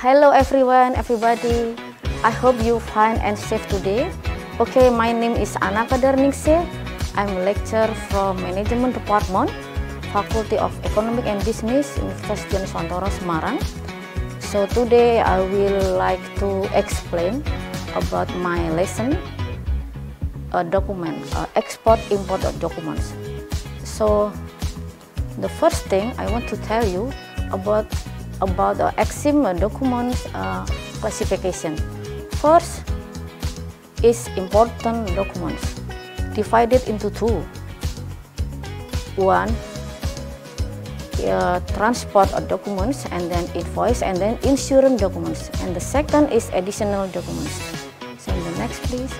Hello everyone, everybody. I hope you fine and safe today. Okay, my name is Anna Kadarningsih. I'm a lecturer from Management Department, Faculty of Economic and Business, Universitas Diponegoro Semarang. So today I will like to explain about my lesson, export import of documents. So the first thing I want to tell you about EXIM documents classification. First is important documents, divided into two. One, transport documents, and then invoice, and then insurance documents. And the second is additional documents. So the next, please.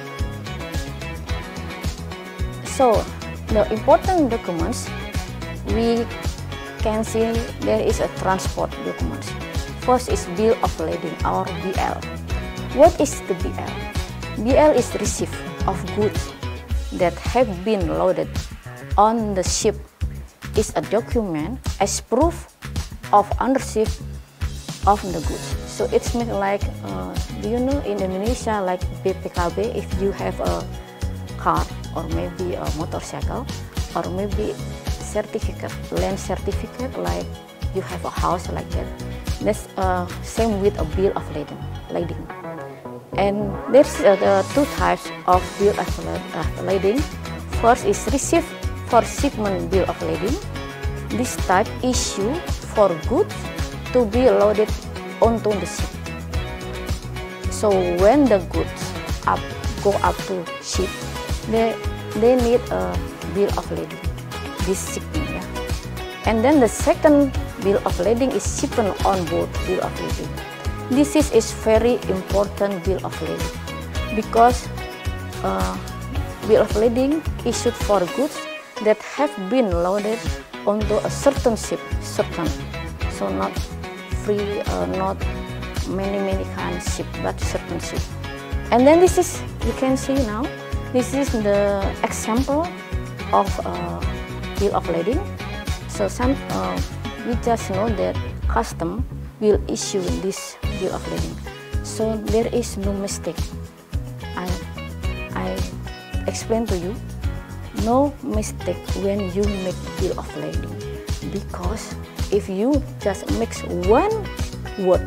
So the important documents, we can see there is a transport documents. First is bill of lading or BL. What is the BL? BL is receipt of goods that have been loaded on the ship. Is a document as proof of ownership of the goods. So it's mean like, do you know in Indonesia like BPKB, if you have a car or maybe a motorcycle or maybe certificate, land certificate, like you have a house like that. That's same with a bill of lading. And there's two types of bill of lading. First is receipt for shipment bill of lading. This type issue for goods to be loaded onto the ship. So when the goods go up to ship, they need a bill of lading. This shipment, yeah. And then the second bill of lading is shipment on board bill of lading. This is very important bill of lading because bill of lading issued for goods that have been loaded onto a certain ship, so not free, not many kind of ship, but certain ship. And then this is, you can see now, this is the example of bill of lading. So we just know that custom will issue this bill of lading. So there is no mistake. I explain to you, no mistake when you make bill of lading, because if you just mix one word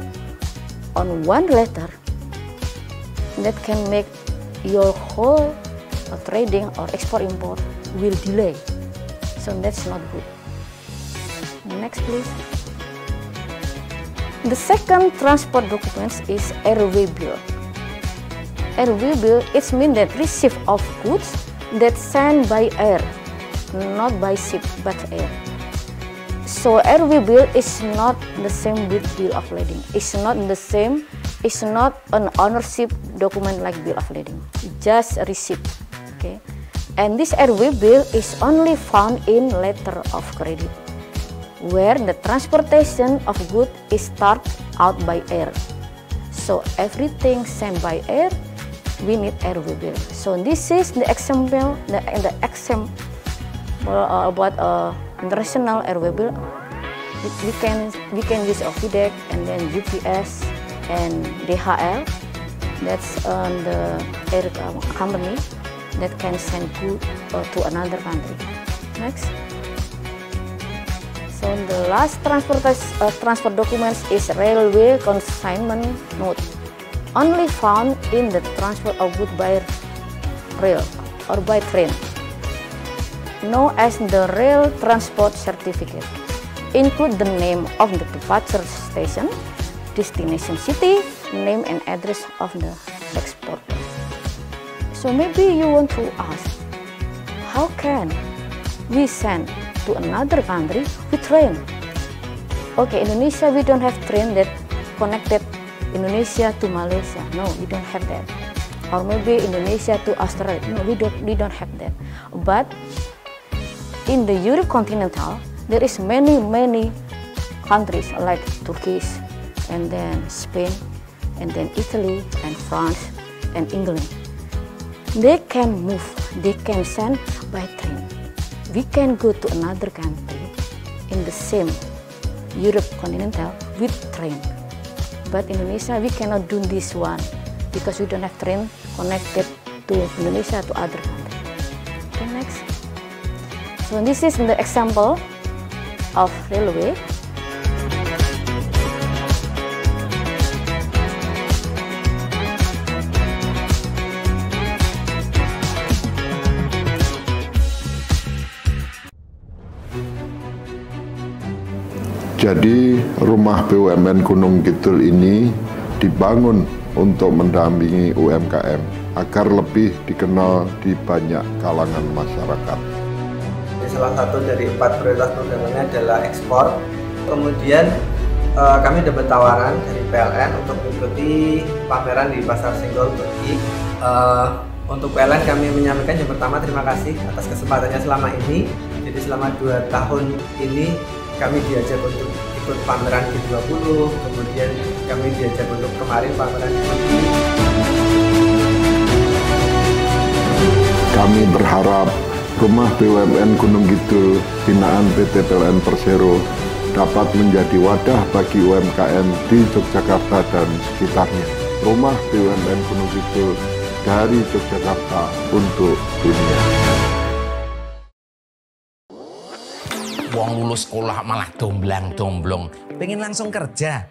on one letter, that can make your whole trading or export import will delay. So that's not good. Next, please. The second transport documents is airway bill. Airway bill, it means that receipt of goods that sent by air, not by ship, but air. So airway bill is not the same with bill of lading. It's not the same. It's not an ownership document like bill of lading. Just a receipt. Okay. And this airway bill is only found in letter of credit, where the transportation of goods is start out by air. So everything sent by air, we need airway bill. So this is the example, about international airway bill. We can use a FedEx and then UPS and DHL. That's the air company that can send goods to another country. Next. So the last transport documents is railway consignment note, only found in the transport of goods by rail or by train, known as the rail transport certificate. Include the name of the departure station, destination city, name and address of the exporter. So maybe you want to ask, how can we send to another country with train? Okay, Indonesia, we don't have train that connected Indonesia to Malaysia. No, we don't have that. Or maybe Indonesia to Australia. No, we don't have that. But in the Europe continental, there is many countries like Turkey, and then Spain, and then Italy, and France, and England. They can move, they can send by train. We can go to another country in the same Europe continental with train. But Indonesia, we cannot do this one because we don't have train connected to Indonesia to other country. Okay, next. So this is the example of railway. Jadi rumah BUMN Gunung Kidul ini dibangun untuk mendampingi UMKM agar lebih dikenal di banyak kalangan masyarakat. Salah satu dari 4 prioritas programnya adalah ekspor. Kemudian kami dapat tawaran dari PLN untuk mengikuti pameran di Pasar Senggol, Turki. Untuk PLN kami menyampaikan yang pertama terima kasih atas kesempatannya selama ini. Jadi selama 2 tahun ini kami diajak untuk ikut pameran G20, kemudian kami diajak untuk kemarin pameran di Turki. Kami berharap rumah BUMN Gunung Kidul binaan PT PLN Persero dapat menjadi wadah bagi UMKM di Yogyakarta dan sekitarnya. Rumah BUMN Gunung Kidul dari Yogyakarta untuk dunia. Wong lulus sekolah malah domblang-domblong, pengen langsung kerja.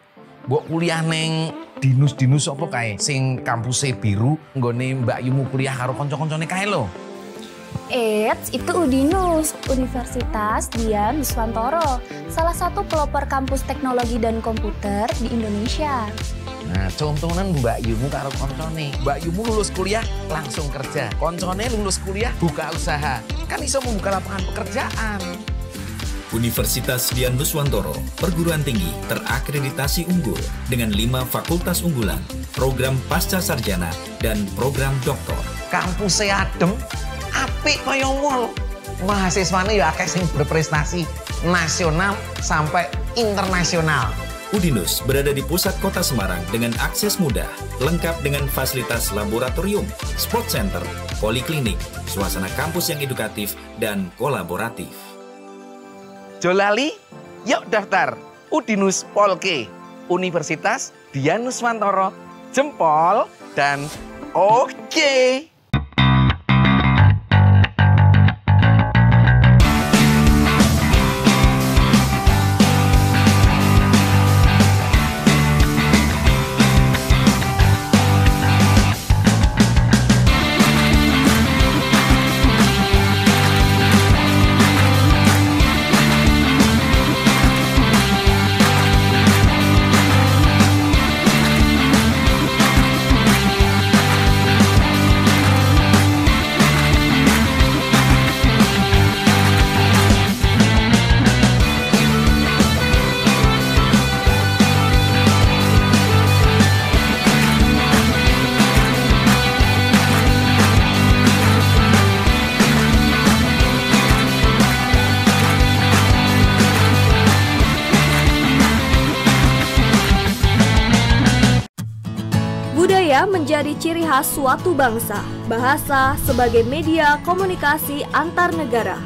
Mbok kuliah neng dinus-dinus apa kae sing kampusnya biru, nggone Mbak Yumu kuliah karo kanca-kancane kae lho. Itu Udinus, Universitas Dian Nuswantoro, salah satu pelopor kampus teknologi dan komputer di Indonesia. Nah, contohnya Mbak Yumu karo koncone. Mbak Yumu lulus kuliah langsung kerja, koncone lulus kuliah buka usaha. Kan iso membuka lapangan pekerjaan. Universitas Dian Nuswantoro, perguruan tinggi terakreditasi unggul dengan 5 fakultas unggulan, program pasca sarjana, dan program doktor. Kampusnya adem, apik kaya mall. Mahasiswane ya akeh sing berprestasi nasional sampai internasional. Udinus berada di pusat kota Semarang dengan akses mudah, lengkap dengan fasilitas laboratorium, sport center, poliklinik, suasana kampus yang edukatif dan kolaboratif. Jolali, yuk daftar Udinus Polke, Universitas Dian Nuswantoro, jempol dan oke. Budaya menjadi ciri khas suatu bangsa. Bahasa sebagai media komunikasi antar negara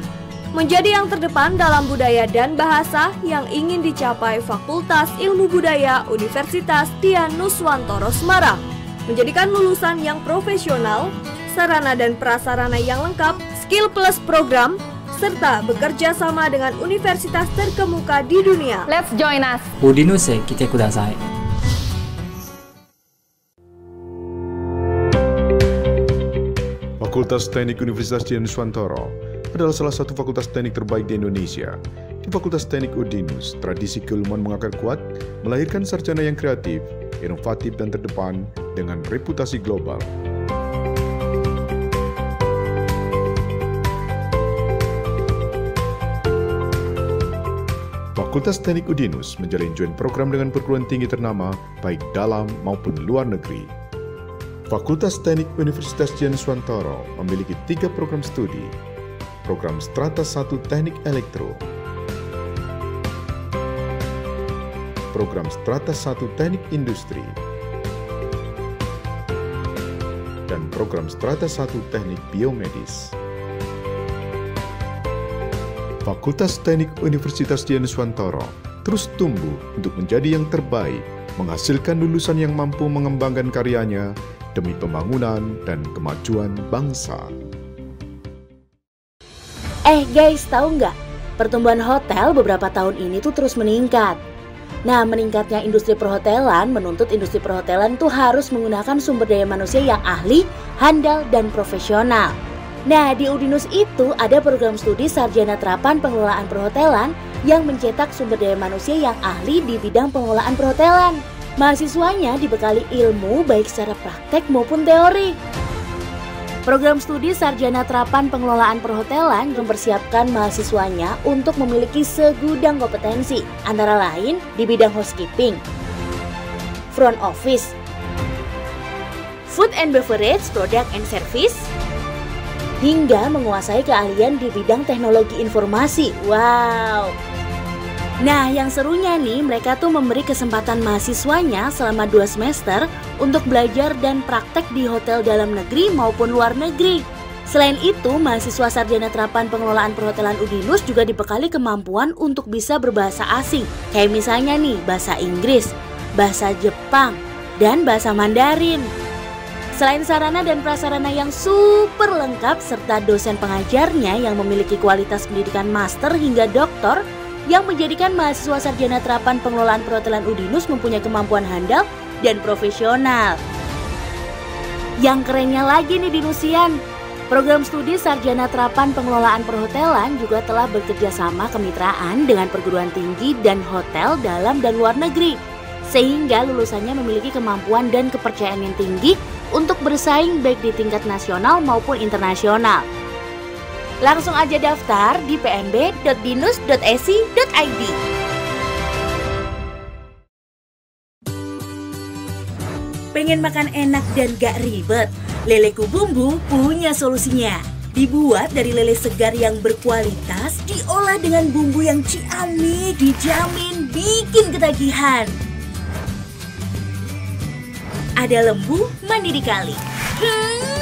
menjadi yang terdepan dalam budaya dan bahasa yang ingin dicapai Fakultas Ilmu Budaya Universitas Dian Nuswantoro Semarang. Menjadikan lulusan yang profesional, sarana dan prasarana yang lengkap, skill plus program, serta bekerja sama dengan universitas terkemuka di dunia. Let's join us. Udinus kita kudasai. Fakultas Teknik Universitas Dian Nuswantoro adalah salah satu fakultas teknik terbaik di Indonesia. Di Fakultas Teknik Udinus, tradisi keilmuan mengakar kuat, melahirkan sarjana yang kreatif, inovatif dan terdepan dengan reputasi global. Fakultas Teknik Udinus menjalin joint program dengan perguruan tinggi ternama baik dalam maupun luar negeri. Fakultas Teknik Universitas Dian Nuswantoro memiliki 3 program studi. Program Strata 1 Teknik Elektro, Program Strata 1 Teknik Industri, dan Program Strata 1 Teknik Biomedis. Fakultas Teknik Universitas Dian Nuswantoro terus tumbuh untuk menjadi yang terbaik, menghasilkan lulusan yang mampu mengembangkan karyanya demi pembangunan dan kemajuan bangsa. Guys, tahu nggak? Pertumbuhan hotel beberapa tahun ini tuh terus meningkat. Nah, meningkatnya industri perhotelan menuntut industri perhotelan tuh harus menggunakan sumber daya manusia yang ahli, handal, dan profesional. Nah, di Udinus itu ada program studi sarjana terapan pengelolaan perhotelan yang mencetak sumber daya manusia yang ahli di bidang pengelolaan perhotelan. Mahasiswanya dibekali ilmu baik secara praktek maupun teori. Program studi sarjana terapan pengelolaan perhotelan mempersiapkan mahasiswanya untuk memiliki segudang kompetensi, antara lain di bidang housekeeping, front office, food and beverage, product and service, hingga menguasai keahlian di bidang teknologi informasi. Wow! Nah, yang serunya nih, mereka tuh memberi kesempatan mahasiswanya selama 2 semester untuk belajar dan praktek di hotel dalam negeri maupun luar negeri. Selain itu, mahasiswa sarjana terapan pengelolaan perhotelan Udinus juga dibekali kemampuan untuk bisa berbahasa asing. Kayak misalnya nih, bahasa Inggris, bahasa Jepang, dan bahasa Mandarin. Selain sarana dan prasarana yang super lengkap serta dosen pengajarnya yang memiliki kualitas pendidikan master hingga doktor, yang menjadikan mahasiswa sarjana terapan pengelolaan perhotelan Udinus mempunyai kemampuan handal dan profesional. Yang kerennya lagi nih Dinusian, program studi sarjana terapan pengelolaan perhotelan juga telah bekerja sama kemitraan dengan perguruan tinggi dan hotel dalam dan luar negeri, sehingga lulusannya memiliki kemampuan dan kepercayaan yang tinggi untuk bersaing baik di tingkat nasional maupun internasional. Langsung aja daftar di pnb.dinus.esi.id. Pengen makan enak dan gak ribet? Leleku Bumbu punya solusinya. Dibuat dari lele segar yang berkualitas, diolah dengan bumbu yang ciamik, dijamin bikin ketagihan. Ada lembu mandi di kali.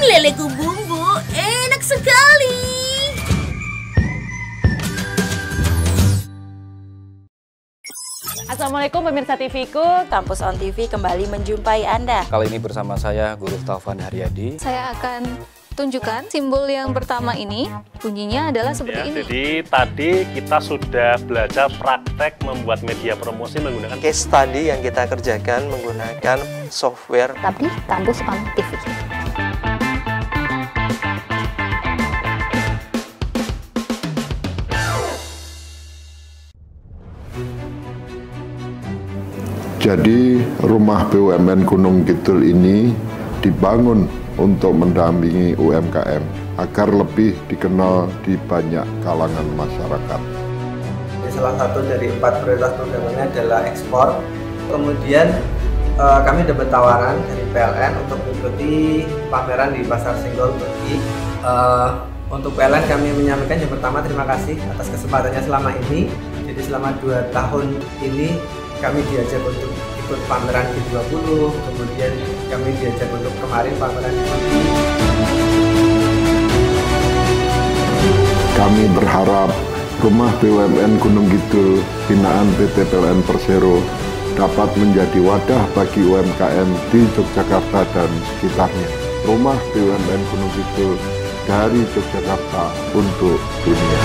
Leleku Bumbu enak sekali. Assalamualaikum pemirsa TV-ku, Kampus On TV kembali menjumpai Anda. Kali ini bersama saya Guru Taufan Haryadi. Saya akan tunjukkan simbol yang pertama ini, bunyinya adalah seperti ini. Jadi tadi kita sudah belajar praktek membuat media promosi menggunakan case study yang kita kerjakan menggunakan software Tapi Kampus On TV. Jadi rumah BUMN Gunung Kidul ini dibangun untuk mendampingi UMKM agar lebih dikenal di banyak kalangan masyarakat. Salah satu dari 4 prioritas programnya adalah ekspor. Kemudian kami dapat tawaran dari PLN untuk mengikuti pameran di Pasar Senggol Turki. Untuk PLN kami menyampaikan yang pertama terima kasih atas kesempatannya selama ini. Jadi selama 2 tahun ini kami diajak untuk ikut pameran G20, kemudian kami diajak untuk kemarin pameran di Turki. Kami berharap rumah BUMN Gunung Kidul binaan PT PLN Persero dapat menjadi wadah bagi UMKM di Yogyakarta dan sekitarnya. Rumah BUMN Gunung Kidul dari Yogyakarta untuk dunia.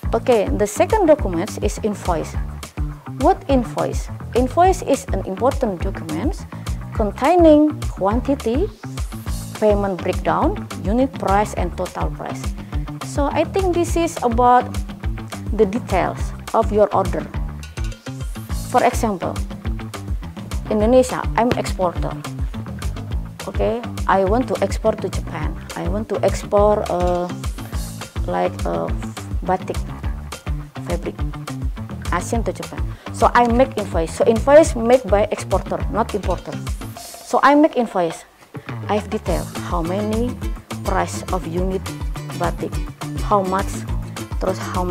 Okay, the second document is invoice. What invoice? Invoice is an important document containing quantity, payment breakdown, unit price, and total price. So I think this is about the details of your order. For example, Indonesia, I'm exporter. Okay, I want to export to Japan. I want to export batik fabric Asian to Japan. So I make invoice. So invoice made by exporter, not importer. So I make invoice. I've detailed how many price of unit batik, how much, terus how to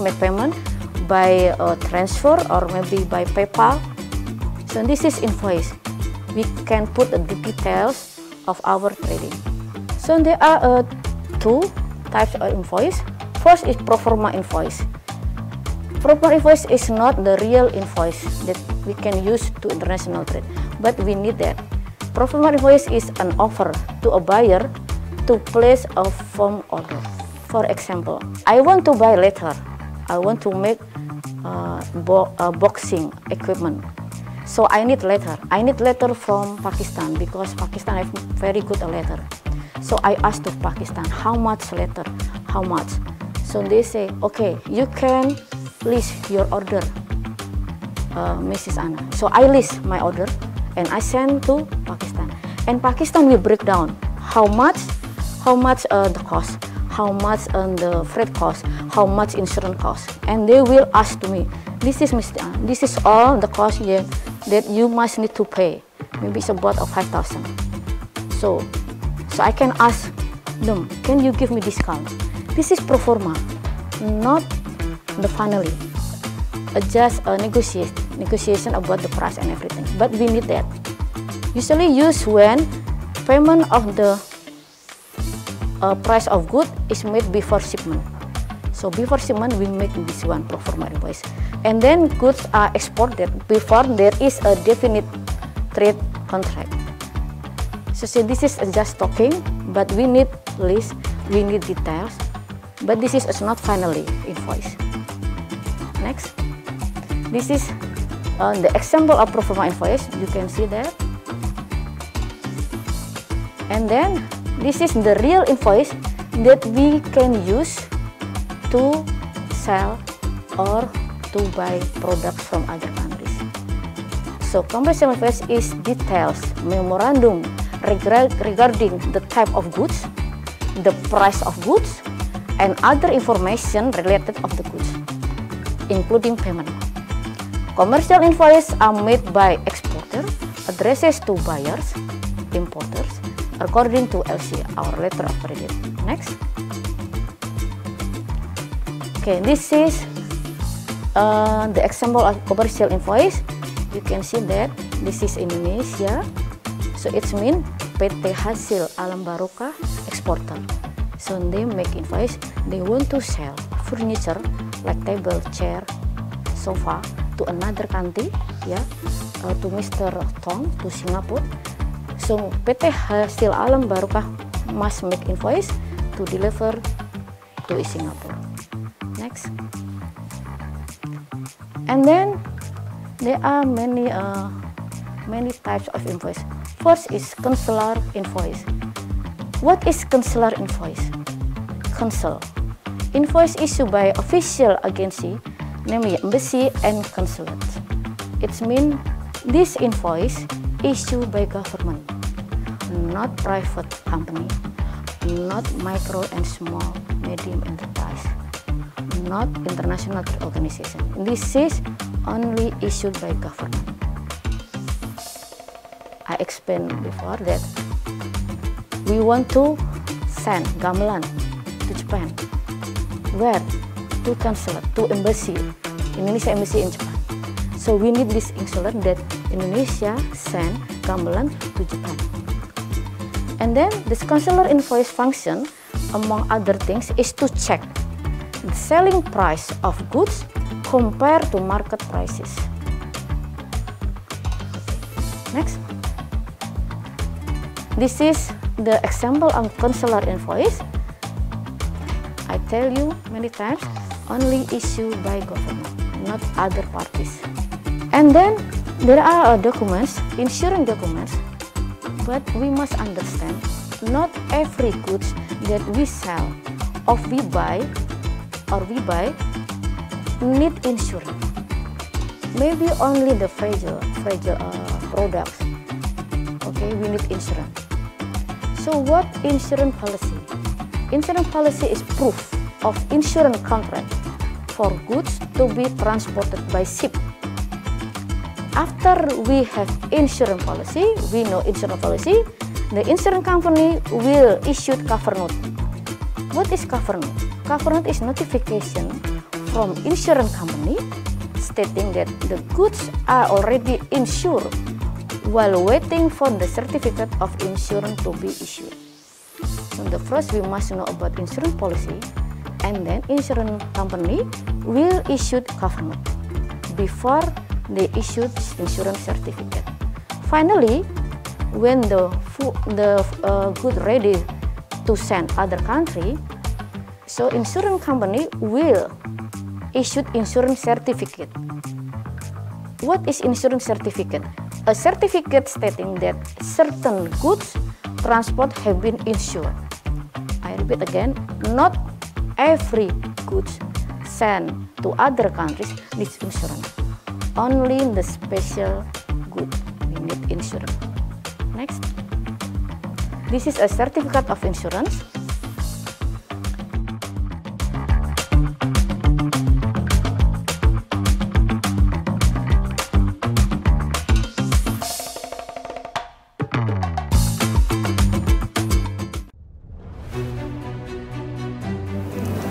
make payment by transfer or maybe by PayPal So this is invoice. We can put the details of our trading. So there are two types of invoice. First is pro forma invoice. Pro forma invoice is not the real invoice that we can use to international trade, but we need that. Pro forma invoice is an offer to a buyer to place a firm order. For example, I want to buy leather. I want to make boxing equipment. So I need leather. I need leather from Pakistan because Pakistan have very good leather. So I asked to Pakistan, how much leather? How much? So they say, okay, you can list your order, Mrs. Anna. So I list my order and I send to Pakistan. And Pakistan will break down how much the cost, how much the freight cost, how much insurance cost. And they will ask to me, this is Mr. Anna, this is all the cost that you must need to pay. Maybe it's about 5,000. So I can ask them, can you give me discount? This is pro forma, not the finally. Just a negotiation about the price and everything. But we need that. Usually used when payment of the price of good is made before shipment. So before shipment we make this one pro forma invoice. And then goods are exported before there is a definite trade contract. So this is just talking, but we need list, we need details, but this is not finally invoice. Next, this is the example of pro forma invoice. You can see there. And then this is the real invoice that we can use to sell or to buy products from other countries. So commercial invoice is details, memorandum regarding the type of goods, the price of goods, and other information related of the goods, including payment. Commercial invoices are made by exporter, addresses to buyers, importers, according to LC, our letter of credit. Next. Okay, this is the example of commercial invoice. You can see that this is Indonesia. So it means PT Hasil Alam Barokah exporter. So they make invoice. They want to sell furniture like table, chair, sofa to another country, yeah, to Mr. Tong to Singapore. So PT Hasil Alam Barokah must make invoice to deliver to Singapore. Next. And then there are many types of invoice. First is consular invoice. What is consular invoice? Consul. Invoice issued by official agency, namely embassy and consulate. It means this invoice issued by government, not private company, not micro and small medium enterprise, not international organization. This is only issued by government. I explained before that we want to send gamelan to Japan. Where? To consulate, to embassy, Indonesia embassy in Japan. So we need this insular that Indonesia send gamelan to Japan. And then this consular invoice function, among other things, is to check the selling price of goods compared to market prices. Next. This is the example of consular invoice. I tell you many times, only issued by government, not other parties. And then there are documents, insurance documents, but we must understand not every goods that we sell or we buy need insurance. Maybe only the fragile products. Okay, we need insurance. So what insurance policy? Insurance policy is proof of insurance contract for goods to be transported by ship. After we have insurance policy, we know insurance policy, the insurance company will issue cover note. What is cover note? Cover note is notification from insurance company stating that the goods are already insured while waiting for the certificate of insurance to be issued. So the first we must know about insurance policy, and then insurance company will issue coverage before they issue insurance certificate. Finally, when the good ready to send other country, so insurance company will issue insurance certificate. What is insurance certificate? A certificate stating that certain goods transport have been insured. I repeat again, not every goods sent to other countries needs insurance. Only the special good we need insurance. Next. This is a certificate of insurance.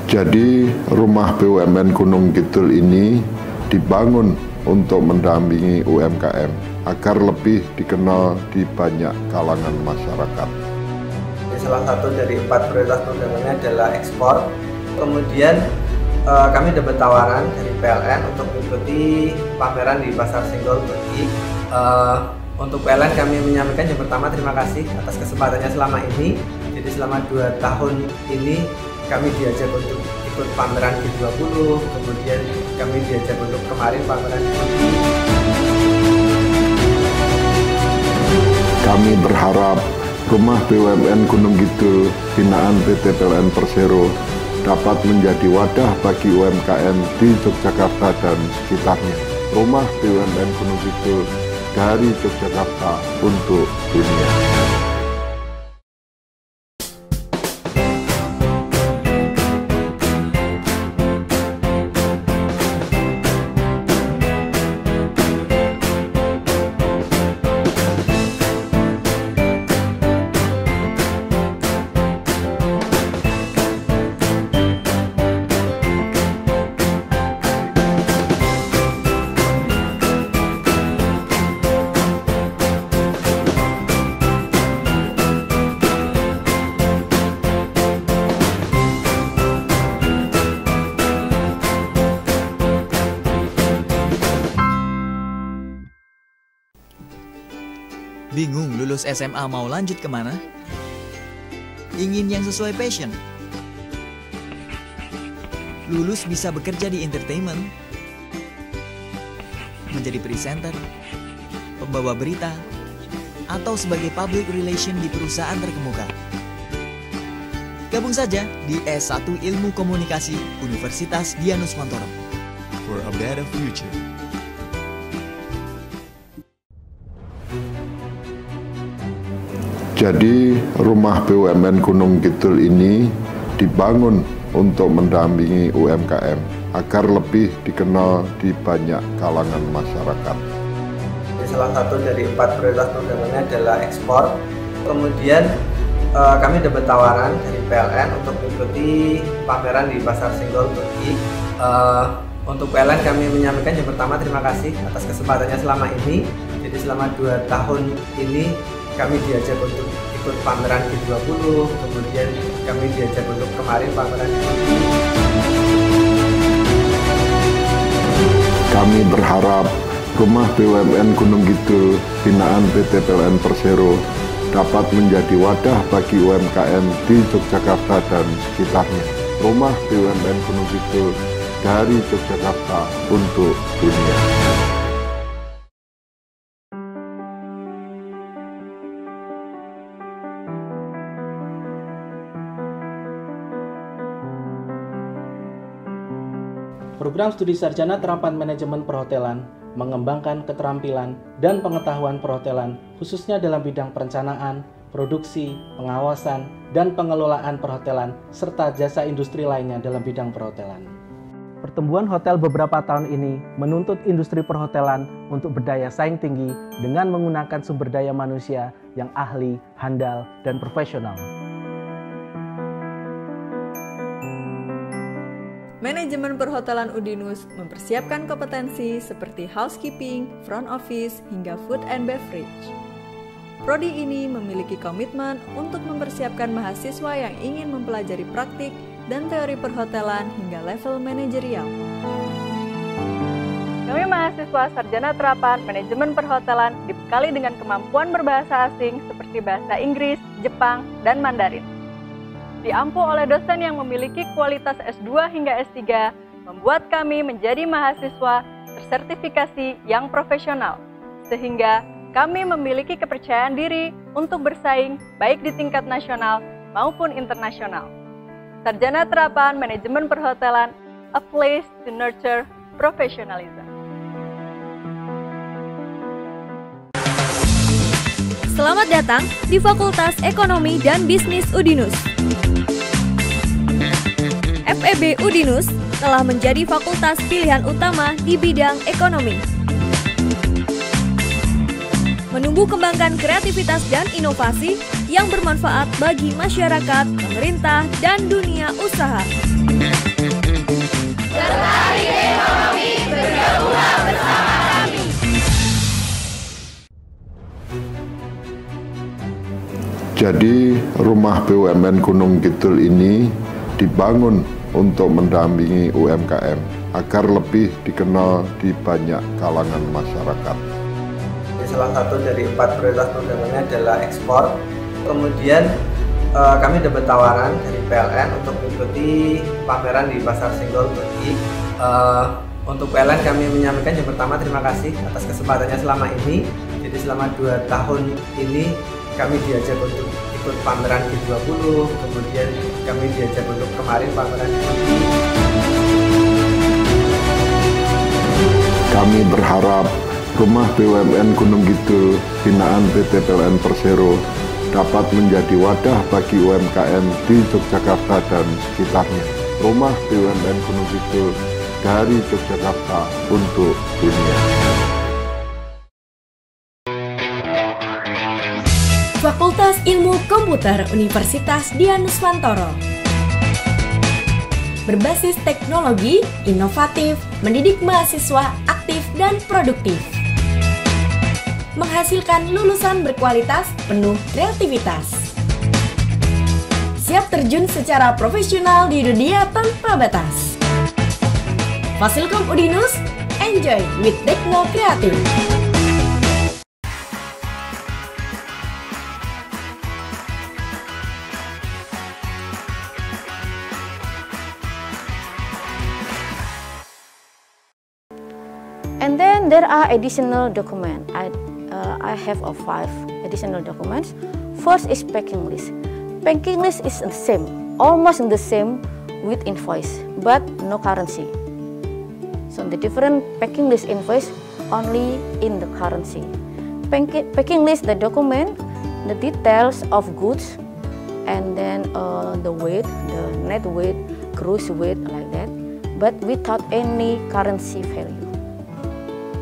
Jadi rumah BUMN Gunung Kidul ini dibangun untuk mendampingi UMKM agar lebih dikenal di banyak kalangan masyarakat. Salah satu dari 4 prioritas perdagangannya adalah ekspor. Kemudian kami dapat tawaran dari PLN untuk mengikuti pameran di Pasar Senggol Turki. Untuk PLN kami menyampaikan yang pertama terima kasih atas kesempatannya selama ini. Jadi selama 2 tahun ini kami diajak untuk ikut pameran G20, kemudian kami diajak untuk kemarin pameran di Turki. Kami berharap rumah BUMN Gunung Kidul binaan PT PLN Persero dapat menjadi wadah bagi UMKM di Yogyakarta dan sekitarnya. Rumah BUMN Gunung Kidul dari Yogyakarta untuk dunia. Bingung lulus SMA mau lanjut kemana? Ingin yang sesuai passion? Lulus bisa bekerja di entertainment, menjadi presenter, pembawa berita, atau sebagai public relation di perusahaan terkemuka. Gabung saja di S1 Ilmu Komunikasi Universitas Dianuswantoro. For a better future. Jadi rumah BUMN Gunung Kidul ini dibangun untuk mendampingi UMKM agar lebih dikenal di banyak kalangan masyarakat. Salah satu dari 4 prioritas perdagangannya adalah ekspor. Kemudian kami dapat tawaran dari PLN untuk mengikuti pameran di Pasar Senggol Turki. Untuk PLN kami menyampaikan yang pertama terima kasih atas kesempatannya selama ini. Jadi selama 2 tahun ini kami diajak untuk ikut pameran G20, kemudian kami diajak untuk kemarin pameran di Turki. Kami berharap rumah BUMN Gunung Kidul binaan PT PLN Persero dapat menjadi wadah bagi UMKM di Yogyakarta dan sekitarnya. Rumah BUMN Gunung Kidul dari Yogyakarta untuk dunia. Program Studi Sarjana Terapan Manajemen Perhotelan mengembangkan keterampilan dan pengetahuan perhotelan khususnya dalam bidang perencanaan, produksi, pengawasan, dan pengelolaan perhotelan serta jasa industri lainnya dalam bidang perhotelan. Pertumbuhan hotel beberapa tahun ini menuntut industri perhotelan untuk berdaya saing tinggi dengan menggunakan sumber daya manusia yang ahli, handal, dan profesional. Manajemen perhotelan Udinus mempersiapkan kompetensi seperti housekeeping, front office, hingga food and beverage. Prodi ini memiliki komitmen untuk mempersiapkan mahasiswa yang ingin mempelajari praktik dan teori perhotelan hingga level manajerial. Kami mahasiswa Sarjana Terapan Manajemen Perhotelan dibekali dengan kemampuan berbahasa asing seperti bahasa Inggris, Jepang, dan Mandarin. Diampu oleh dosen yang memiliki kualitas S2 hingga S3, membuat kami menjadi mahasiswa tersertifikasi yang profesional, sehingga kami memiliki kepercayaan diri untuk bersaing baik di tingkat nasional maupun internasional. Sarjana Terapan Manajemen Perhotelan, a place to nurture professionalism. Selamat datang di Fakultas Ekonomi dan Bisnis Udinus. FEB Udinus telah menjadi fakultas pilihan utama di bidang ekonomi. Menumbuh kembangkan kreativitas dan inovasi yang bermanfaat bagi masyarakat, pemerintah, dan dunia usaha. Tertarik ekonomi, bergabunglah bersama kami. Jadi rumah BUMN Gunung Kidul ini dibangun untuk mendampingi UMKM agar lebih dikenal di banyak kalangan masyarakat. Salah satu dari 4 prioritas perdagangannya adalah ekspor. Kemudian kami dapat tawaran dari PLN untuk mengikuti pameran di Pasar Senggol Turki. Untuk PLN kami menyampaikan yang pertama terima kasih atas kesempatannya selama ini. Jadi selama 2 tahun ini kami diajak untuk ikut pameran G20, kemudian kami diajak untuk kemarin pameran di Turki. Kami berharap rumah BUMN Gunung Kidul binaan PT PLN Persero dapat menjadi wadah bagi UMKM di Yogyakarta dan sekitarnya. Rumah BUMN Gunung Kidul dari Yogyakarta untuk dunia. Fakultas Ilmu Komputer Universitas Dian Nuswantoro. Berbasis teknologi, inovatif, mendidik mahasiswa aktif dan produktif. Menghasilkan lulusan berkualitas, penuh kreativitas. Siap terjun secara profesional di dunia tanpa batas. Fasilkom Udinus, enjoy with Tekno Kreatif. And then there are additional documents. I have 5 additional documents. First is packing list. Packing list is the same, almost the same with invoice, but no currency. So the different packing list invoice only in the currency. Packing list the document, the details of goods, and then the weight, the net weight, gross weight, like that, but without any currency value.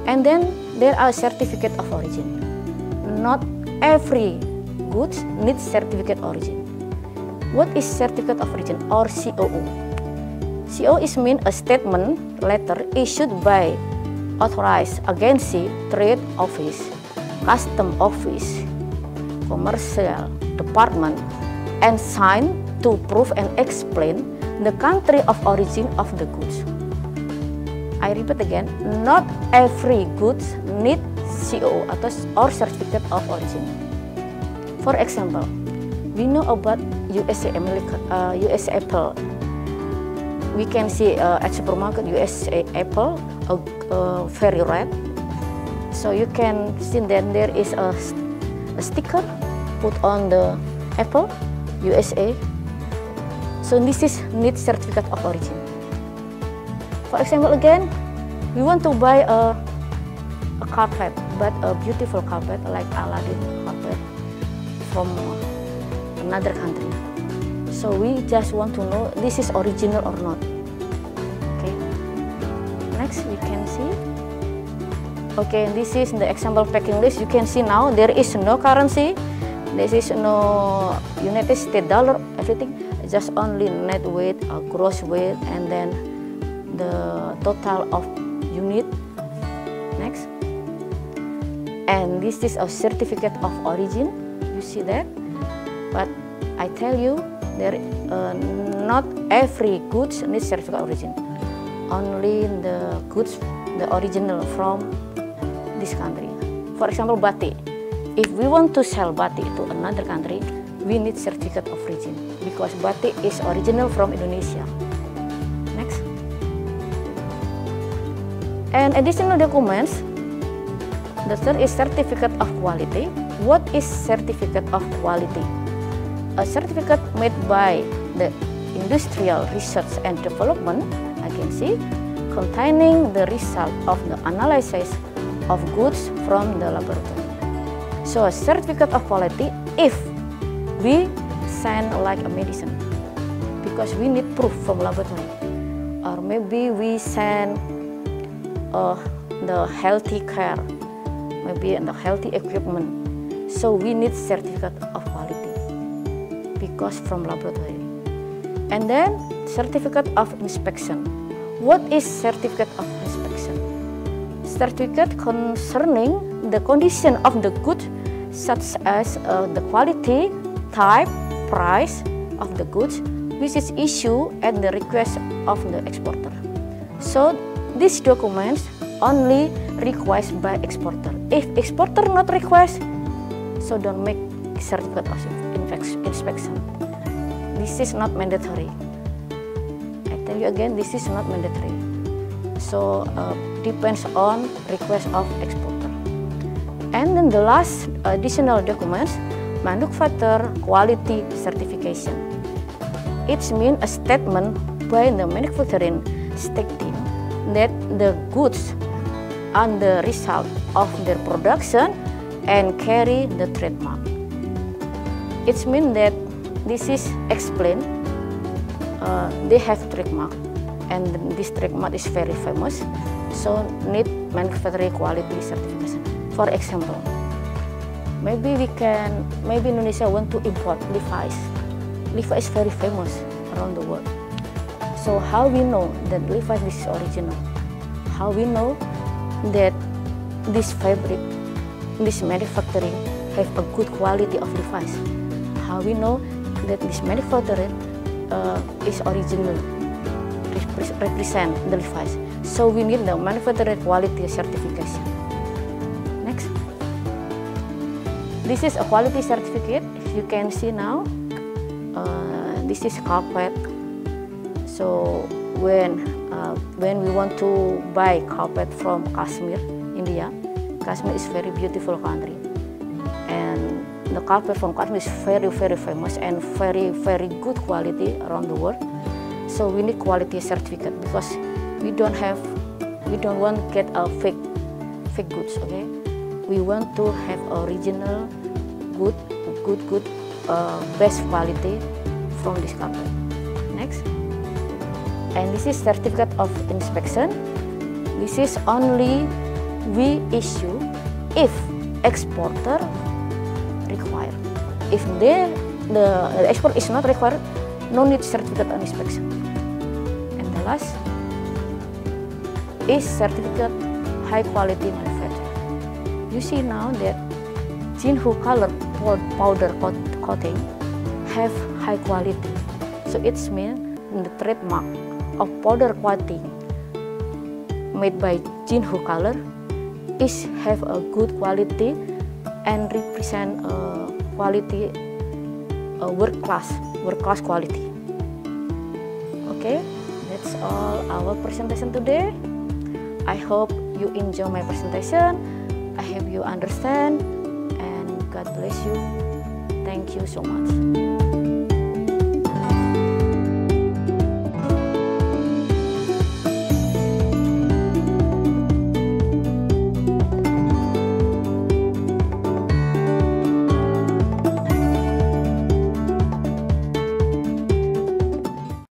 And then there are certificate of origin. Not every goods needs certificate origin. What is certificate of origin or COO? COO is mean a statement letter issued by authorized agency, trade office, custom office, commercial department, and signed to prove and explain the country of origin of the goods. I repeat again, not every goods need COO or certificate of origin. For example, we know about USA Apple. We can see at supermarket USA Apple very red. So you can see that there is a sticker put on the Apple USA. So this is need certificate of origin. For example, again, we want to buy a carpet, but a beautiful carpet like Aladdin carpet from another country. So we just want to know this is original or not. Okay. Next, we can see. Okay, this is the example packing list. You can see now there is no currency. There is no United States dollar. Everything just only net weight, gross weight, and then the total of unit. Next. And this is a certificate of origin. You see that? But I tell you, there not every goods needs certificate of origin. Only the goods, the original from this country. For example, batik. If we want to sell batik to another country, we need certificate of origin because batik is original from Indonesia. Next. And additional documents. The third is certificate of quality. What is certificate of quality? A certificate made by the Industrial Research and Development Agency containing the result of the analysis of goods from the laboratory. So a certificate of quality if we send like a medicine because we need proof from laboratory, or maybe we send the healthy care, maybe the healthy equipment. So we need certificate of quality because from laboratory. And then certificate of inspection. What is certificate of inspection? Certificate concerning the condition of the good, such as the quality, type, price of the goods, which is issued at the request of the exporter. So these documents only requested by exporter. If exporter not request, so don't make certificate of inspection. This is not mandatory. I tell you again, this is not mandatory. So depends on request of exporter. And then the last additional documents, manufacturer quality certification. It means a statement by the manufacturing stating that the goods are the result of their production and carry the trademark. It means that this is explained. They have trademark, and this trademark is very famous. So need manufacturing quality certification. For example, maybe Indonesia want to import Levi's. Levi's is very famous around the world. So how we know that Levi's is original? How we know that this fabric, this manufacturing have a good quality of Levi's? How we know that this manufacturing is original, represent the Levi's? So we need the manufacturing quality certification. Next. This is a quality certificate. You can see now, this is carpet. So when we want to buy carpet from Kashmir, India, Kashmir is very beautiful country, and the carpet from Kashmir is very, very famous and very, very good quality around the world. So we need quality certificate because we don't want to get a fake goods. Okay, we want to have original, good, best quality from this carpet. Next. And this is certificate of inspection. This is only we issue if exporter require. If the export is not required, no need certificate of inspection. And the last is certificate high quality manufacturing. You see now that Jinhu color powder coating have high quality. So it means the trademark of powder coating made by Jinhu color is have a good quality and represent quality work class quality. Okay, that's all our presentation today. I hope you enjoy my presentation. I hope you understand, and God bless you. Thank you so much.